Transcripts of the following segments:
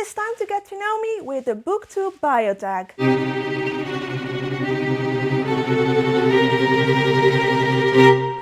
is time to get to know me with the Booktuber Bio Tag.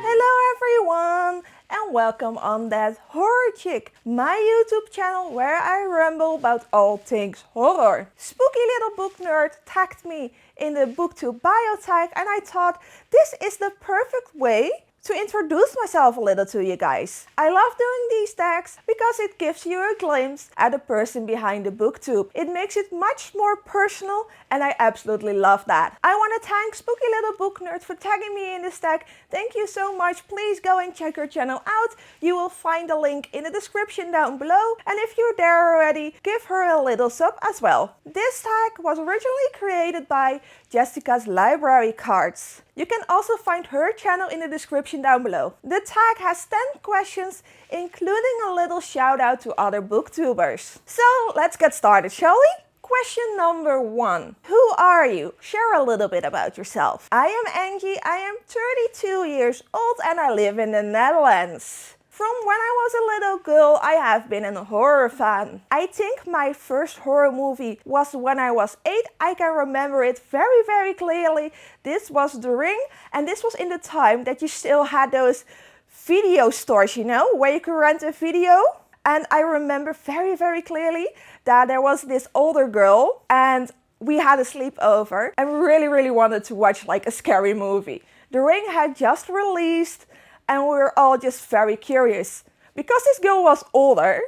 Hello everyone and welcome on That Horror Chick, my YouTube channel where I ramble about all things horror. Spooky little book nerd tagged me in the Booktuber Bio Tag and I thought this is the perfect way to introduce myself a little to you guys. I love doing these tags because it gives you a glimpse at the person behind the booktube. It makes it much more personal and I absolutely love that. I want to thank Spooky Little Book Nerd for tagging me in this tag. Thank you so much. Please go and check her channel out. You will find the link in the description down below. And if you're there already, give her a little sub as well. This tag was originally created by Jessica's Library Cards. You can also find her channel in the description down below. The tag has 10 questions, including a little shout out to other booktubers. So let's get started, shall we? Question number 1. Who are you? Share a little bit about yourself. I am Angie, I am 32 years old and I live in the Netherlands. From when I was a little girl, I have been a horror fan. I think my first horror movie was when I was 8. I can remember it very clearly. This was The Ring, and this was in the time that you still had those video stores, you know, where you could rent a video. And I remember very clearly that there was this older girl and we had a sleepover and we really wanted to watch like a scary movie. The Ring had just released and we were all just very curious. Because this girl was older,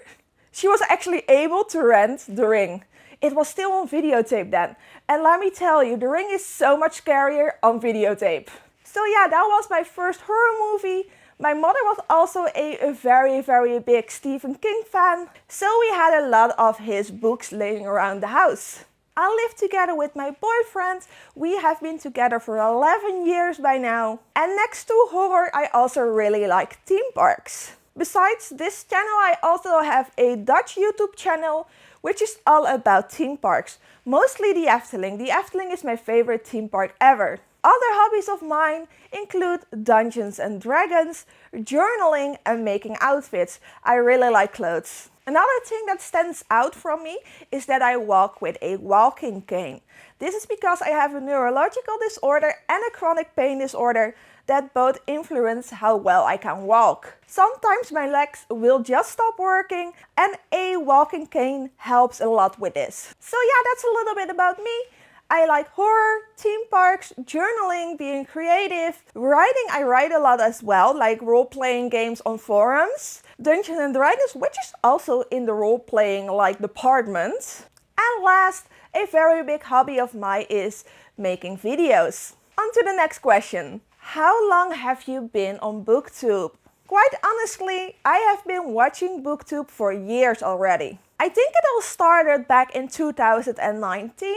she was actually able to rent The Ring. It was still on videotape then. And let me tell you, The Ring is so much scarier on videotape. So yeah, that was my first horror movie. My mother was also a very big Stephen King fan. So we had a lot of his books laying around the house. I live together with my boyfriend. We have been together for 11 years by now. And next to horror, I also really like theme parks. Besides this channel, I also have a Dutch YouTube channel, which is all about theme parks. Mostly the Efteling. The Efteling is my favorite theme park ever. Other hobbies of mine include Dungeons and Dragons, journaling and making outfits. I really like clothes. Another thing that stands out from me is that I walk with a walking cane. This is because I have a neurological disorder and a chronic pain disorder that both influence how well I can walk. Sometimes my legs will just stop working and a walking cane helps a lot with this. So yeah, that's a little bit about me. I like horror, theme parks, journaling, being creative. Writing, I write a lot as well, like role-playing games on forums. Dungeons and Dragons, which is also in the role-playing like department. And last, a very big hobby of mine is making videos. On to the next question. How long have you been on Booktube? Quite honestly, I have been watching Booktube for years already. I think it all started back in 2019.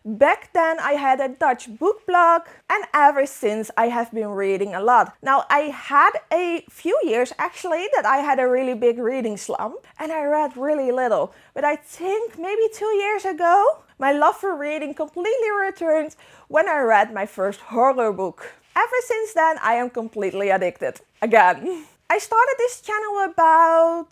Back then I had a Dutch book blog and ever since I have been reading a lot. Now I had a few years actually that I had a really big reading slump and I read really little. But I think maybe 2 years ago my love for reading completely returned when I read my first horror book. Ever since then I am completely addicted again. I started this channel about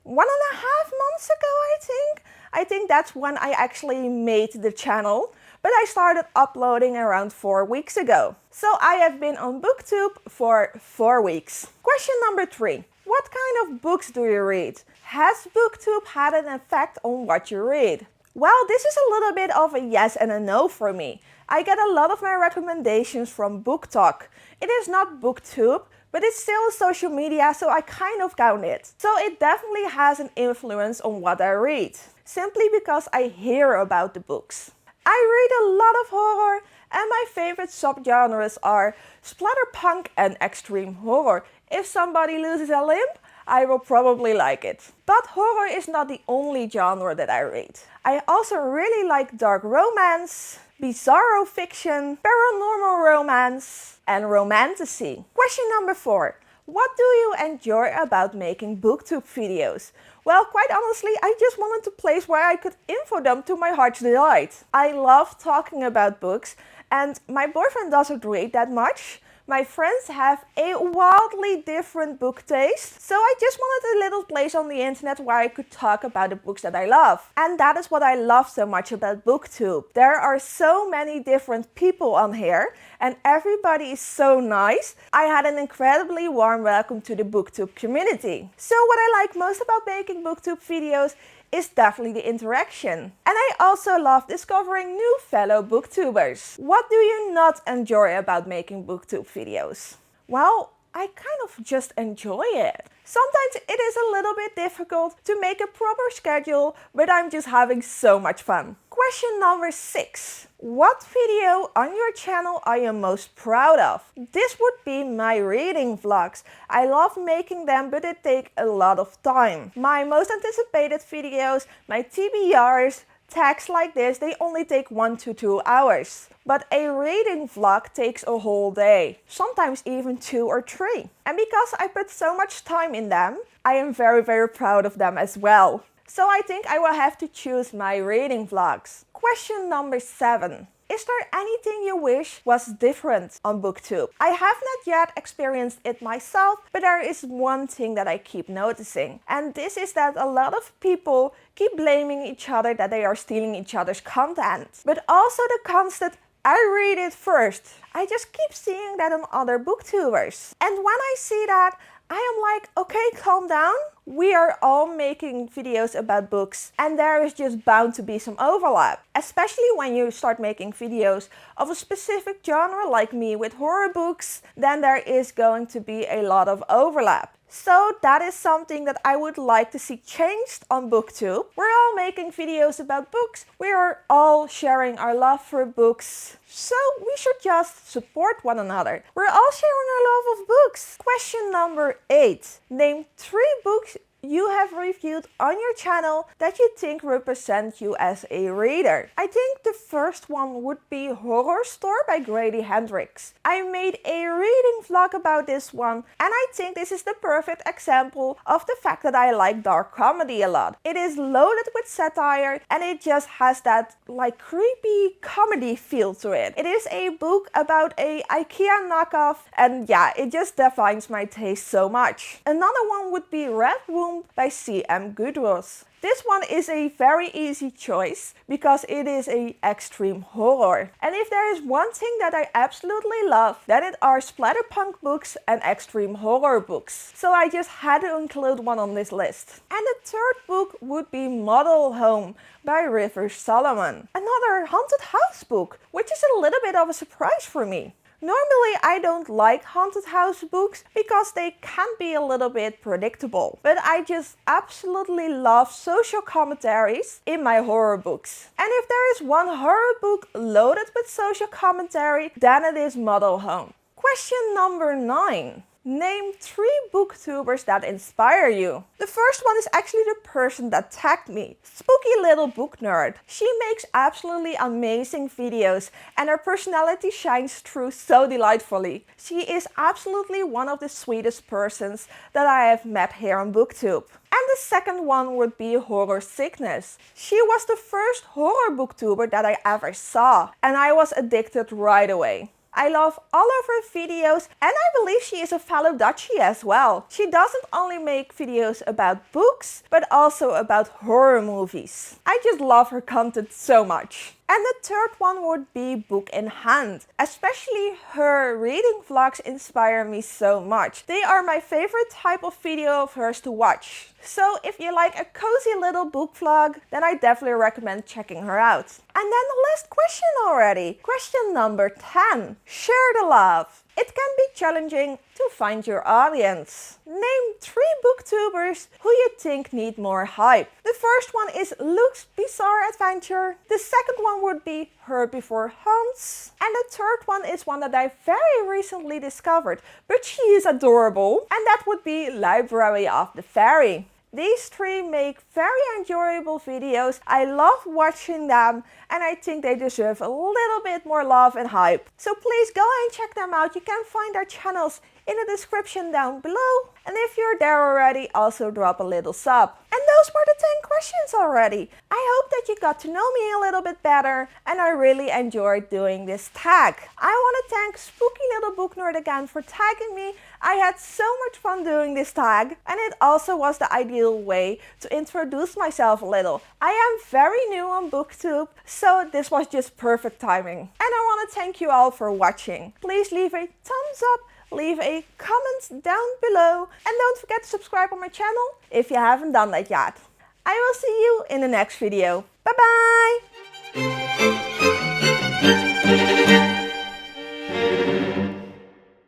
1.5 months ago, I think. I think that's when I actually made the channel, but I started uploading around 4 weeks ago. So I have been on Booktube for 4 weeks. Question number 3. What kind of books do you read? Has Booktube had an effect on what you read? Well, this is a little bit of a yes and a no for me. I get a lot of my recommendations from BookTok. It is not Booktube, but it's still social media, so I kind of count it. So it definitely has an influence on what I read, simply because I hear about the books. I read a lot of horror, and my favorite subgenres are splatterpunk and extreme horror. If somebody loses a limb, I will probably like it. But horror is not the only genre that I read. I also really like dark romance, bizarro fiction, paranormal romance, and romantasy. Question number 4. What do you enjoy about making Booktube videos? Well, quite honestly, I just wanted a place where I could info them to my heart's delight. I love talking about books and my boyfriend doesn't read that much, My friends have a wildly different book taste, so I just wanted a little place on the internet where I could talk about the books that I love. And that is what I love so much about Booktube. There are so many different people on here, and everybody is so nice. I had an incredibly warm welcome to the Booktube community. So what I like most about making Booktube videos is definitely the interaction. And I also love discovering new fellow booktubers. What do you not enjoy about making booktube videos? Well, I kind of just enjoy it. Sometimes it is a little bit difficult to make a proper schedule, but I'm just having so much fun. Question number 6. What video on your channel are you most proud of? This would be my reading vlogs. I love making them, but it takes a lot of time. My most anticipated videos, my TBRs, tags like this, they only take 1 to 2 hours. But a reading vlog takes a whole day, sometimes even 2 or 3. And because I put so much time in them, I am very proud of them as well. So I think I will have to choose my reading vlogs. Question number 7. Is there anything you wish was different on Booktube? I have not yet experienced it myself, but there is one thing that I keep noticing. And this is that a lot of people keep blaming each other that they are stealing each other's content. But also the constant, I read it first. I just keep seeing that on other booktubers. And when I see that, I am like, okay, calm down. We are all making videos about books and there is just bound to be some overlap. Especially when you start making videos of a specific genre like me with horror books, then there is going to be a lot of overlap. So that is something that I would like to see changed on Booktube. We're all making videos about books. We are all sharing our love for books. So we should just support one another. We're all sharing our love of books. Question number 8. Name 3 books you have reviewed on your channel that you think represent you as a reader. I think the first one would be Horror Store by Grady Hendrix. I made a reading vlog about this one and I think this is the perfect example of the fact that I like dark comedy a lot. It is loaded with satire and it just has that like creepy comedy feel to it. It is a book about a IKEA knockoff and yeah, it just defines my taste so much. Another one would be Red Room by C.M. Goodrus. This one is a very easy choice because it is an extreme horror. And if there is one thing that I absolutely love, then it are splatterpunk books and extreme horror books. So I just had to include one on this list. And the third book would be Model Home by Rivers Solomon. Another haunted house book, which is a little bit of a surprise for me. Normally I don't like haunted house books because they can be a little bit predictable. But I just absolutely love social commentaries in my horror books. And if there is one horror book loaded with social commentary, then it is Model Home. Question number 9. Name 3 booktubers that inspire you. The first one is actually the person that tagged me, Spooky Little Book Nerd. She makes absolutely amazing videos and her personality shines through so delightfully. She is absolutely one of the sweetest persons that I have met here on Booktube. And the second one would be Horror Sickness. She was the first horror booktuber that I ever saw and I was addicted right away. I love all of her videos and I believe she is a fellow Dutchie as well. She doesn't only make videos about books, but also about horror movies. I just love her content so much. And the third one would be Book in Hand. Especially her reading vlogs inspire me so much. They are my favorite type of video of hers to watch. So if you like a cozy little book vlog, then I definitely recommend checking her out. And then the last question already. Question number 10. Share the love. It can be challenging to find your audience. Name 3 booktubers who you think need more hype. The first one is Luke's Bizarre Adventure. The second one would be Her Before Haunts. And the third one is one that I very recently discovered, but she is adorable. And that would be Library of the Fairy. These 3 make very enjoyable videos. I love watching them and I think they deserve a little bit more love and hype. So please go and check them out. You can find their channels in the description down below. And if you're there already, also drop a little sub. And those were the 10 questions already. I hope that you got to know me a little bit better, and I really enjoyed doing this tag. I want to thank Spooky Little Book Nerd again for tagging me. I had so much fun doing this tag, and it also was the ideal way to introduce myself a little. I am very new on Booktube, so this was just perfect timing. And I want to thank you all for watching. Please leave a thumbs up, leave a comment down below, and don't forget to subscribe on my channel if you haven't done that yet. I will see you in the next video. Bye bye!